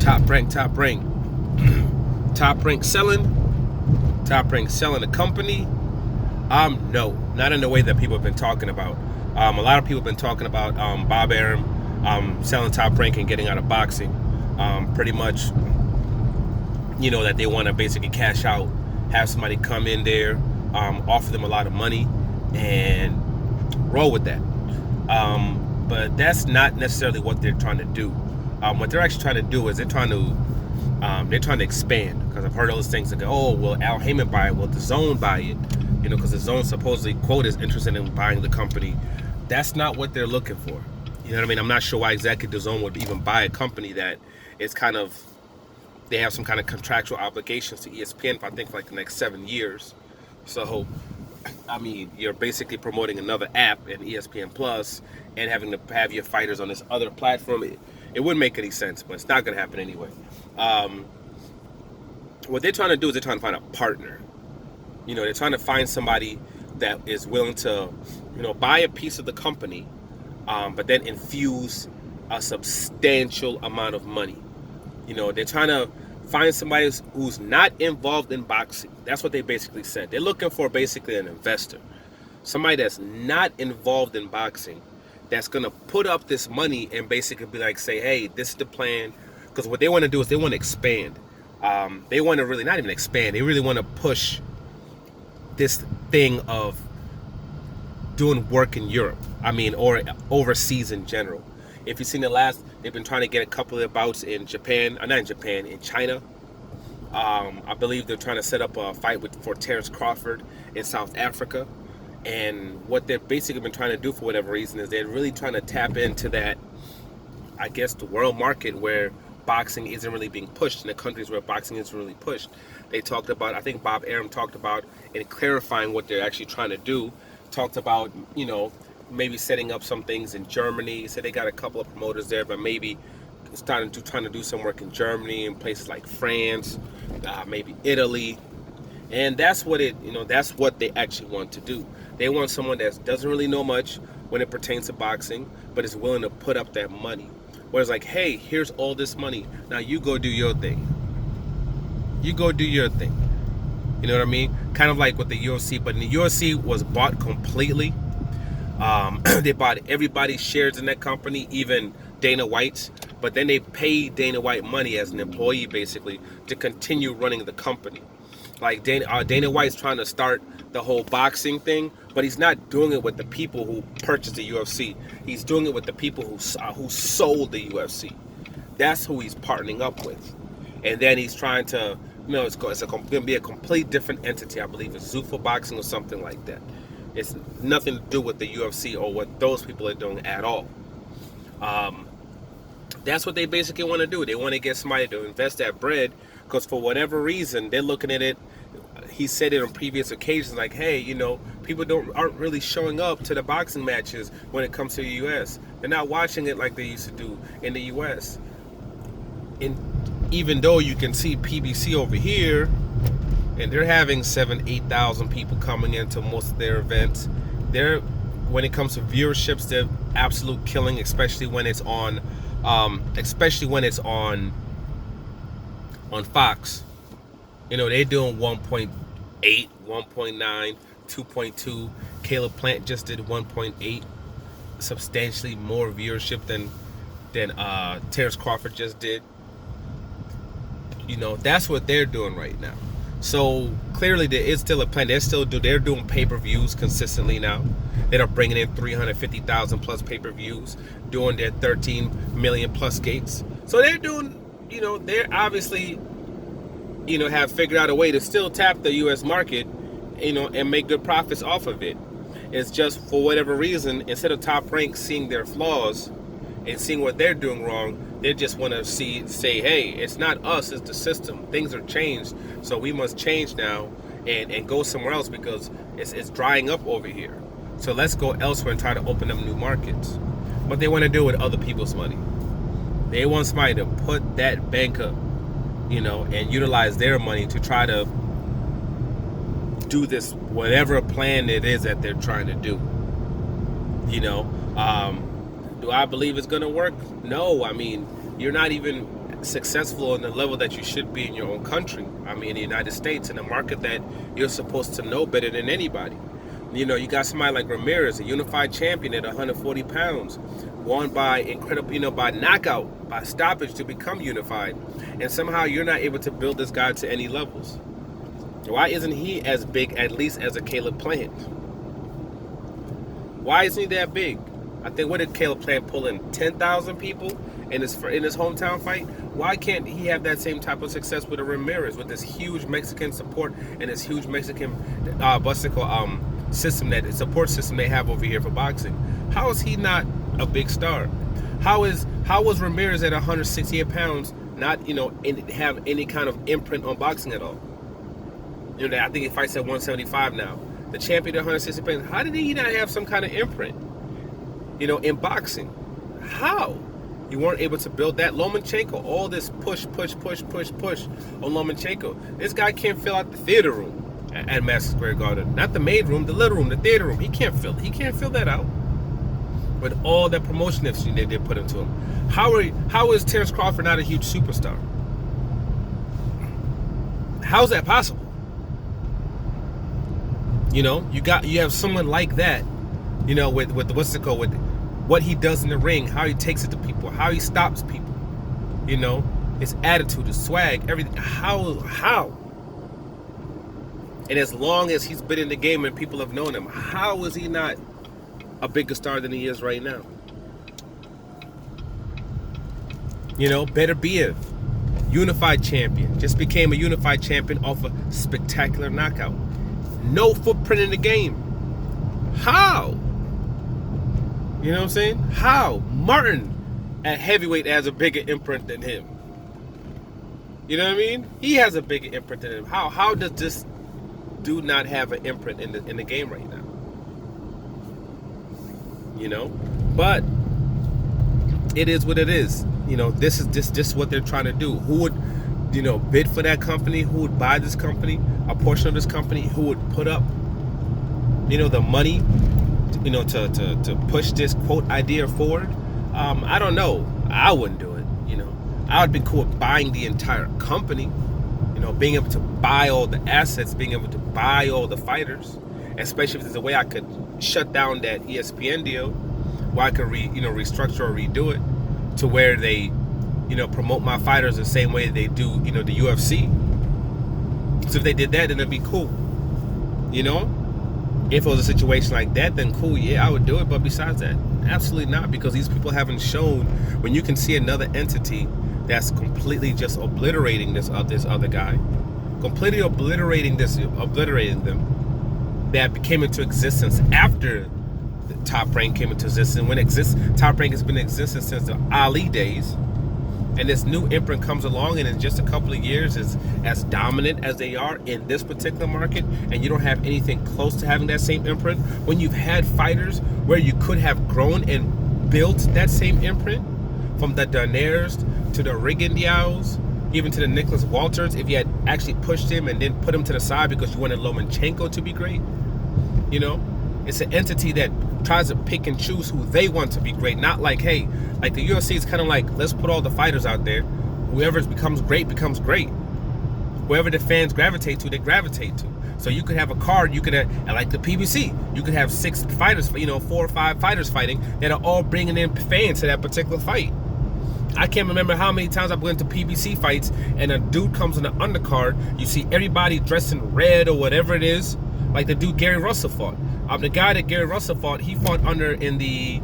Top rank. Top rank selling a company. No, not in the way that people have been talking about. A lot of people have been talking about Bob Arum selling Top Rank and getting out of boxing. Pretty much, that they want to basically cash out, have somebody come in there, offer them a lot of money, and roll with that. But that's not necessarily what they're trying to do. What they're actually trying to do is they're trying to expand. Because I've heard all those things that go, oh, will Al Heyman buy it? Will DAZN buy it? Because DAZN supposedly, quote, is interested in buying the company. That's not what they're looking for. You know what I mean? I'm not sure why exactly DAZN would even buy a company that is kind of, they have some kind of contractual obligations to ESPN for, I think, for like the next 7 years. So, I mean, you're basically promoting another app in ESPN Plus and having to have your fighters on this other platform. It wouldn't make any sense, but it's not going to happen anyway. What they're trying to do is they're trying to find a partner. They're trying to find somebody that is willing to, buy a piece of the company, but then infuse a substantial amount of money. They're trying to find somebody who's not involved in boxing. That's what they basically said. They're looking for basically an investor. Somebody that's not involved in boxing, that's going to put up this money and basically be like, say, hey, this is the plan. Because what they want to do is they want to expand. They want to really not even expand. They really want to push this thing of doing work in Europe. I mean, or overseas in general. If you've seen they've been trying to get a couple of bouts in Japan, not in Japan, in China. I believe they're trying to set up a fight for Terrence Crawford in South Africa. And what they've basically been trying to do for whatever reason is they're really trying to tap into that, I guess, the world market where boxing isn't really being pushed, in the countries where boxing isn't really pushed. They talked about, I think Bob Arum talked about, in clarifying what they're actually trying to do, talked about, maybe setting up some things in Germany. Said they got a couple of promoters there, but maybe trying to do some work in Germany and places like France, maybe Italy. And that's what that's what they actually want to do. They want someone that doesn't really know much when it pertains to boxing, but is willing to put up that money. Where it's like, hey, here's all this money. Now you go do your thing. You go do your thing. You know what I mean? Kind of like with the UFC, but the UFC was bought completely. They bought everybody's shares in that company, even Dana White's. But then they paid Dana White money as an employee, basically, to continue running the company. Like Dana White's trying to start the whole boxing thing, but he's not doing it with the people who purchased the UFC. He's doing it with the people who sold the UFC. That's who he's partnering up with. And then he's trying to, it's going to be a complete different entity. I believe it's Zuffa Boxing or something like that. It's nothing to do with the UFC or what those people are doing at all. That's what they basically want to do. They want to get somebody to invest that bread because for whatever reason, they're looking at it. He said it on previous occasions, like, hey, people aren't really showing up to the boxing matches when it comes to the U.S. They're not watching it like they used to do in the U.S. And even though you can see PBC over here, and they're having 8,000 people coming into most of their events, when it comes to viewerships, they're absolute killing, especially when it's on Fox. They're doing 1.8, 1.9, 2.2. Caleb Plant just did 1.8, substantially more viewership than Terrence Crawford just did. That's what they're doing right now. So clearly there is still a plan. They're doing pay-per-views consistently now. They're bringing in 350,000 plus pay-per-views, doing their 13 million plus gates. So they're doing, they're obviously, have figured out a way to still tap the U.S. market, and make good profits off of it. It's just for whatever reason, instead of Top Rank seeing their flaws and seeing what they're doing wrong, they just want to say, hey, it's not us, it's the system. Things are changed, so we must change now and go somewhere else because it's drying up over here. So let's go elsewhere and try to open up new markets. But they want to do it with other people's money. They want somebody to put that bank up, and utilize their money to try to do this, whatever plan it is that they're trying to do. Do I believe it's going to work? No. I mean, you're not even successful on the level that you should be in your own country. I mean, in the United States, in a market that you're supposed to know better than anybody. You know, you got somebody like Ramirez, a unified champion at 140 pounds, won by incredible, by knockout, by stoppage to become unified. And somehow you're not able to build this guy to any levels. Why isn't he as big, at least as a Caleb Plant? Why isn't he that big? I think, what did Caleb Plant pull in? 10,000 people in his hometown fight? Why can't he have that same type of success with a Ramirez, with this huge Mexican support and this huge Mexican support system they have over here for boxing? How is he not a big star? How was Ramirez at 168 pounds not, have any kind of imprint on boxing at all? I think he fights at 175 now. The champion at 160 pounds. How did he not have some kind of imprint, in boxing? How? You weren't able to build that. Lomachenko, all this push on Lomachenko. This guy can't fill out the theater room at Madison Square Garden. Not the main room, the little room, the theater room. He can't fill that out. With all that promotion they put into him. How is Terrence Crawford not a huge superstar? How is that possible? You have someone like that, with with what he does in the ring, how he takes it to people, how he stops people, his attitude, his swag, everything. How? And as long as he's been in the game and people have known him, how is he not a bigger star than he is right now? Beterbiev, unified champion, just became a unified champion off a spectacular knockout. No footprint in the game. How? You know what I'm saying? How? Martin at heavyweight has a bigger imprint than him. You know what I mean? He has a bigger imprint than him. How does this dude not have an imprint in the game right now? But it is what it is. This is just what they're trying to do. Who would, bid for that company? Who would buy this company? A portion of this company? Who would put up, the money, to push this quote idea forward? I don't know. I wouldn't do it. I would be cool with buying the entire company. Being able to buy all the assets, being able to buy all the fighters, especially if there's a way I could shut down that ESPN deal, where I could restructure or redo it to where they, promote my fighters the same way they do, the UFC. So if they did that, then it'd be cool. If it was a situation like that, then cool, yeah, I would do it. But besides that, absolutely not, because these people haven't shown, when you can see another entity that's completely just obliterating this other guy, completely obliterating them, that came into existence after the Top Rank came into existence. Top Rank has been in existence since the Ali days, and this new imprint comes along and in just a couple of years is as dominant as they are in this particular market, and you don't have anything close to having that same imprint, when you've had fighters where you could have grown and built that same imprint, from the Donaires to the Rigondeaux, even to the Nicholas Walters, if you had actually pushed him and then put him to the side because you wanted Lomachenko to be great. It's an entity that tries to pick and choose who they want to be great, not like, hey, like the UFC is kind of like, let's put all the fighters out there. Whoever becomes great becomes great. Whoever the fans gravitate to, they gravitate to. So you could have a card, you could have, like the PBC, you could have 6 fighters, 4 or 5 fighters fighting that are all bringing in fans to that particular fight. I can't remember how many times I've went to PBC fights and a dude comes on the undercard, you see everybody dressed in red or whatever it is, like the dude Gary Russell fought. The guy that Gary Russell fought, he fought in the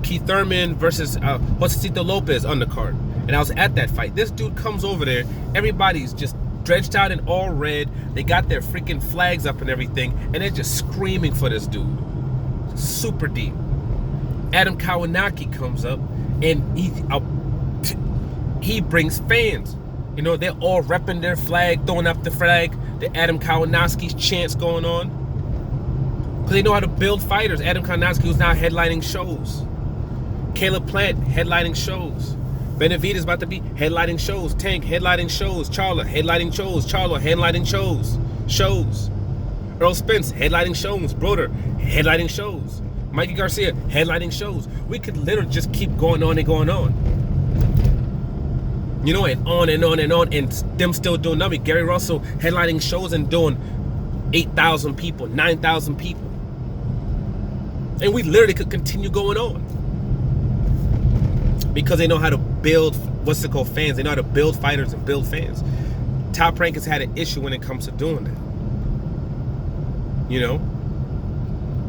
Keith Thurman versus Josecito Lopez undercard. And I was at that fight. This dude comes over there, everybody's just drenched out in all red. They got their freaking flags up and everything, and they're just screaming for this dude. Super deep. Adam Kawanaki comes up, and he brings fans. They're all repping their flag, throwing up the flag. The Adam Kawanowski's chants going on. Because they know how to build fighters. Adam Kawanowski, who's now headlining shows. Caleb Plant, headlining shows. Benavidez about to be headlining shows. Tank, headlining shows. Charlo, headlining shows. Shows. Earl Spence, headlining shows. Broder, headlining shows. Mikey Garcia, headlining shows. We could literally just keep going on and going on. You know, and on and on and on, and them still doing nothing. Gary Russell headlining shows and doing 8,000 people, 9,000 people. And we literally could continue going on. Because they know how to build, fans. They know how to build fighters and build fans. Top Rank has had an issue when it comes to doing that. You know?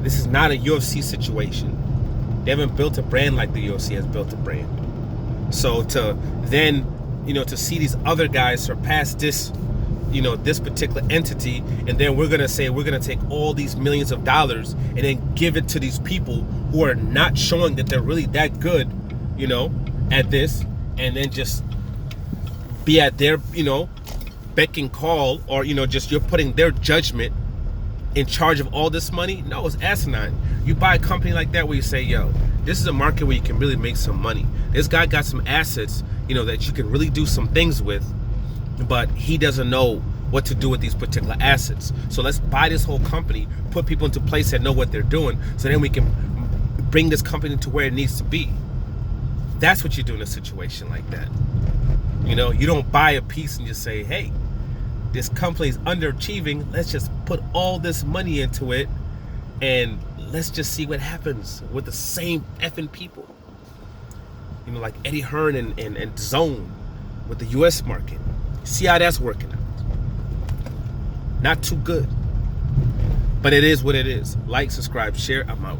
This is not a UFC situation. They haven't built a brand like the UFC has built a brand. So to then, to see these other guys surpass this, this particular entity, and then we're going to say we're going to take all these millions of dollars and then give it to these people who are not showing that they're really that good, at this, and then just be at their, beck and call, or, just you're putting their judgment in charge of all this money. No, it's asinine. You buy a company like that where you say, yo, this is a market where you can really make some money. This guy got some assets, that you can really do some things with, but he doesn't know what to do with these particular assets. So let's buy this whole company, put people into place that know what they're doing, so then we can bring this company to where it needs to be. That's what you do in a situation like that. You don't buy a piece and just say, hey, this company is underachieving. Let's just put all this money into it and let's just see what happens with the same effing people. Like Eddie Hearn and Zone with the US market. See how that's working out. Not too good. But it is what it is. Like, subscribe, share. I'm out.